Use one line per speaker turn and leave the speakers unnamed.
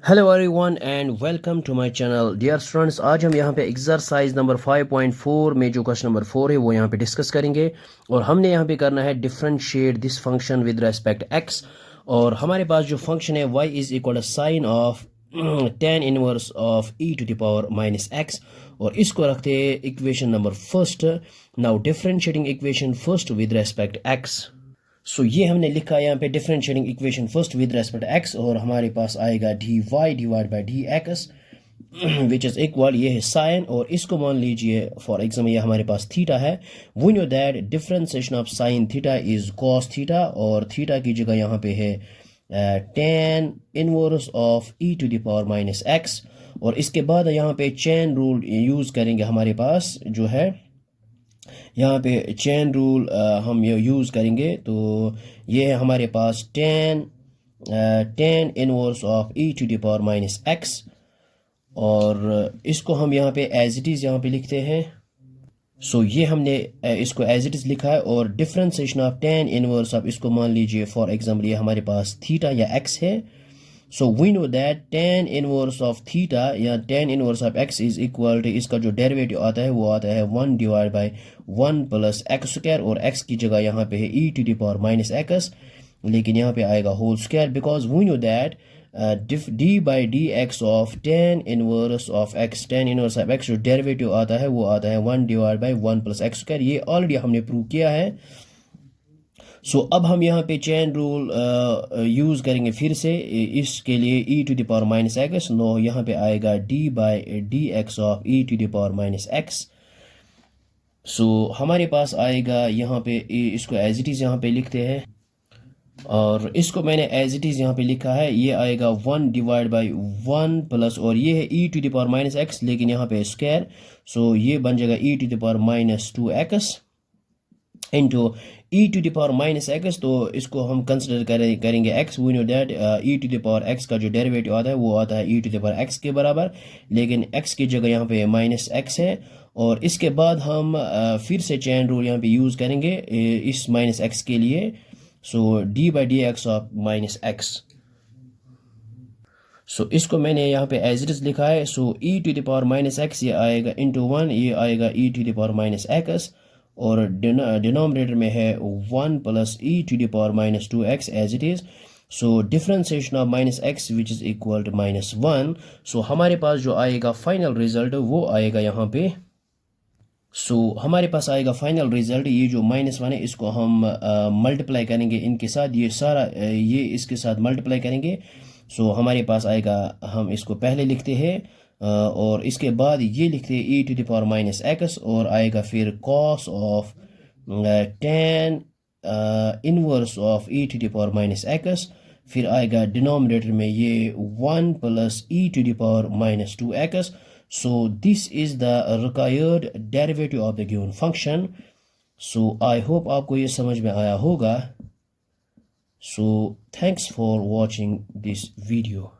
Hello everyone and welcome to my channel dear students. आज हम यहाँ पे एक्सरसाइज नंबर 5.4 में जो क्वेश्चन नंबर 4 है वो यहाँ पे डिस्कस करेंगे और हमने यहाँ पे करना है differentiate this function with respect x. और हमारे पास जो फंक्शन है y is equal sine of tan inverse of e to the power minus x और इसको रखते हैं equation number first. Now differentiating equation first with respect x. So ये हमने लिखा है यहाँ पे differentiating equation first with respect x और हमारे पास आएगा d y divide by d x which is equal, ये है साइन और इसको मान लीजिए फॉर एग्जाम्पल ये हमारे पास थीटा है। We know that differentiation of sine theta is cos theta और थीटा की जगह यहाँ पे है tan inverse of e to the power minus x. और इसके बाद यहाँ पे चेन रूल यूज़ करेंगे। हमारे पास जो है यहाँ पे चेन रूल हम ये यूज़ करेंगे। तो ये है हमारे पास tan inverse of e to the power minus x और इसको हम यहाँ पे एज इट इज़ यहाँ पे लिखते हैं। सो ये हमने इसको एज इट इज़ लिखा है और differentiation of tan inverse of इसको मान लीजिए फॉर एग्जाम्पल ये हमारे पास थीटा या x है। So we know that tan inverse of theta या tan inverse of x is equal to, इसका जो डेरिवेटिव आता है वो आता है 1 divide by 1 plus x square और x की जगह यहाँ पे है e to the power minus x, लेकिन यहाँ पे आएगा whole square because we know that d by d x of tan inverse of x, tan inverse of x जो डेरिवेटिव आता है वो आता है 1 divide by 1 plus x square. ये ऑलरेडी हमने प्रूव किया है। सो अब हम यहाँ पे चेन रूल यूज़ करेंगे फिर से इसके लिए e to the power minus x. Now यहाँ पे आएगा d by d x of e to the power minus x. So हमारे पास आएगा यहाँ पे इसको एज इट इज़ यहाँ पे लिखते हैं और इसको मैंने एज इट इज़ यहाँ पे लिखा है। ये आएगा 1 डिवाइड बाई 1 प्लस और ये है e to the power minus x लेकिन यहाँ पे स्क्वायर। सो ये बन जाएगा e to the power minus 2x into e to the power minus x. तो इसको हम कंसिडर करेंगे x। We know that e to the power x का जो डेरिवेटिव आता है वो आता है e to the power x के बराबर, लेकिन x की जगह यहाँ पे माइनस x है। और इसके बाद हम फिर से चेन रूल यहाँ पे यूज़ करेंगे इस माइनस x के लिए। So d by d x of minus x. So इसको मैंने यहाँ पे एज इट इज़ लिखा है। So e to the power minus x ये आएगा इंटू 1, ये आएगा e to the power minus x और डिनोमिनेटर में है 1 plus e to the power minus 2x as it is. So differentiation of minus x which is equal to minus 1। So हमारे पास जो आएगा फाइनल रिजल्ट वो आएगा यहाँ पे। सो हमारे पास आएगा फाइनल रिजल्ट, ये जो माइनस 1 है इसको हम मल्टीप्लाई करेंगे इनके साथ, ये सारा ये इसके साथ मल्टीप्लाई करेंगे। सो हमारे पास आएगा, हम इसको पहले लिखते हैं और इसके बाद ये लिखते हैं e to the power minus x और आएगा फिर cos of tan inverse of e to the power minus x. फिर आएगा डिनोमिनेटर में ये 1 plus e to the power minus 2x। So this is the required derivative of the given function. So I hope आपको ये समझ में आया होगा। So thanks for watching this video.